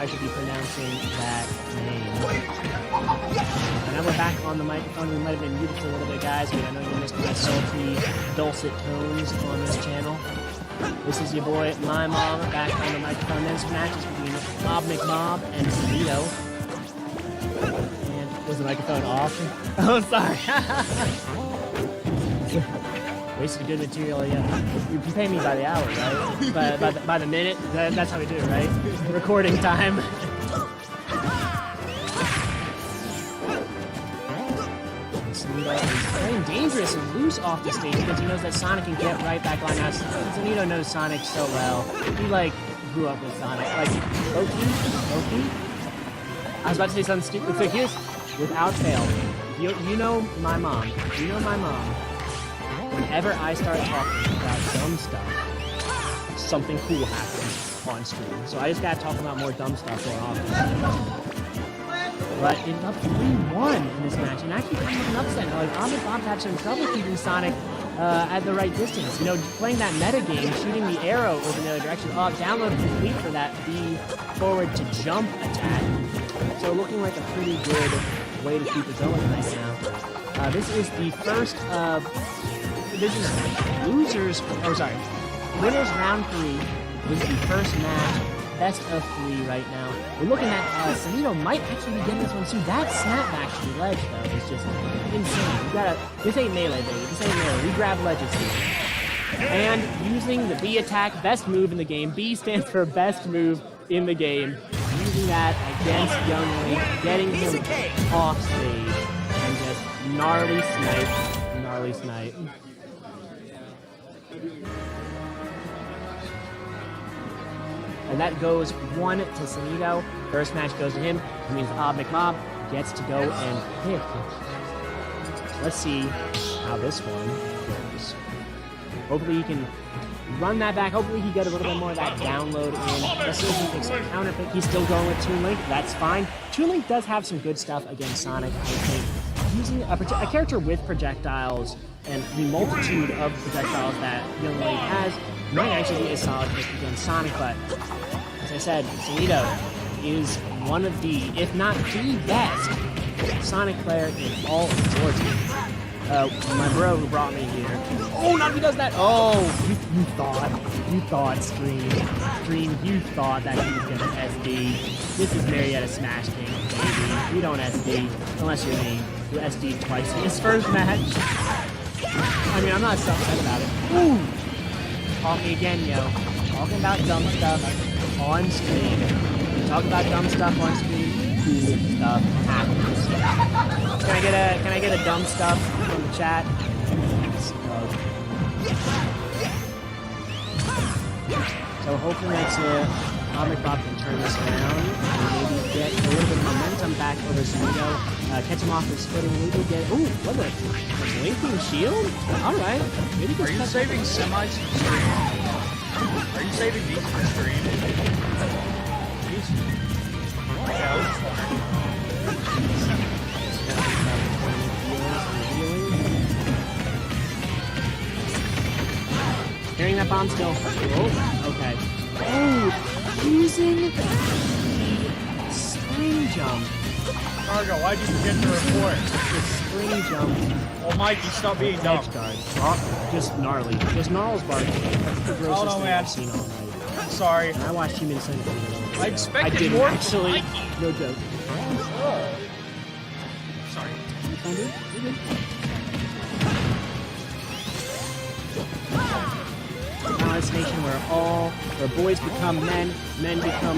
should be pronouncing that name. And now we're back on the microphone. We might have been muted for a little bit, guys, but I know you missed my sultry, dulcet tones on this channel. This is your boy, my mom, back on the microphone. Then some matches between Obmcbob and Sonido. And was the microphone off? Oh, sorry. Wasted good material, yeah. You pay me by the hour, right? by the minute. That's how we do it, right? Recording time. Sonido is playing dangerous and loose off the stage because he knows that Sonic can get right back on us. Sonido knows Sonic so well. He grew up with Sonic. Loki? I was about to say something stupid. So here's, without fail, you know my mom. Whenever I start talking about dumb stuff, something cool happens on stream. So I just gotta talk about more dumb stuff more often. But ended up 3-1 in this match, and actually kind of an upset. Obmcbob had some trouble keeping Sonic at the right distance. You know, playing that meta game, shooting the arrow over the other direction. Download complete for that B forward to jump attack. So looking like a pretty good way to keep it going right now. This is the first of... This is winners round 3. This is the first match, best of 3 right now. We're looking at Sonido might actually be getting this one soon. That snapback to the ledge though is just insane. This ain't melee, baby. This ain't melee. We grab ledges here. And using the B attack, best move in the game. B stands for best move in the game. Using that against Young Link, getting him off stage, and just gnarly snipe. And that goes 1 to Sonido. First match goes to him. It means Obmcbob gets to go and pick. Let's see how this one goes. Hopefully he can run that back. Hopefully he get a little bit more of that download in. Let's see if he picks a counter pick. He's still going with Toon Link. That's fine. Toon Link does have some good stuff against Sonic, I think. Using a character with projectiles and the multitude of projectiles that Young Link has might actually be a solid pick against Sonic, but as I said, Sonido is one of the, if not the best, Sonic player in all of Georgia. My bro who brought me here. Oh, not if he does that! Oh, you thought, Stream, you thought that he was gonna SD. This is Marietta Smash King, baby. You don't SD, unless you're me, who SD'd twice in his first match. I mean, I'm not so upset about it. Ooh! Talking again, yo. Talking about dumb stuff on stream. Talk about dumb stuff on stream. Cool stuff happens. Can I get a dumb stuff from the chat? So hopefully that's Obmcbob can turn this around and maybe get a little bit of momentum back over Sonido. Catch him off his footing. Maybe get. Ooh, what a blinking shield? Alright. Are you saving semis for stream? Are you saving these for stream? Yeah, Hearing that bomb still. Oh, okay. Oh, using the spring jump. Cargo, why'd you forget to report? The spring jump. Oh, Mikey, stop being dumb. Just gnarly. Just gnarls barking. That's the grossest thing I've seen all night. Sorry. And I watched Human Centipede. I expected more actually. No joke. Sorry. You're good. Now it's a nation where boys become men, men become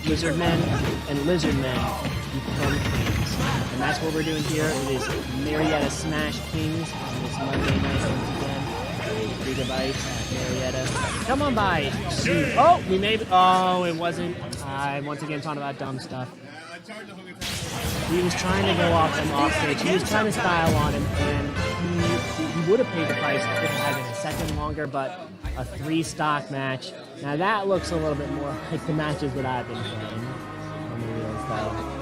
lizard men, and lizard men become kings. And that's what we're doing here. It is Marietta Smash Kings on this Monday night once again. A free device at Marietta. Come on by. Oh, we made. Oh, it wasn't. I'm once again talking about dumb stuff. He was trying to go off him off stage. He was trying to style on him, and he would have paid the price if it had been a second longer, but a 3-stock match. Now that looks a little bit more like the matches that I've been playing on the real style.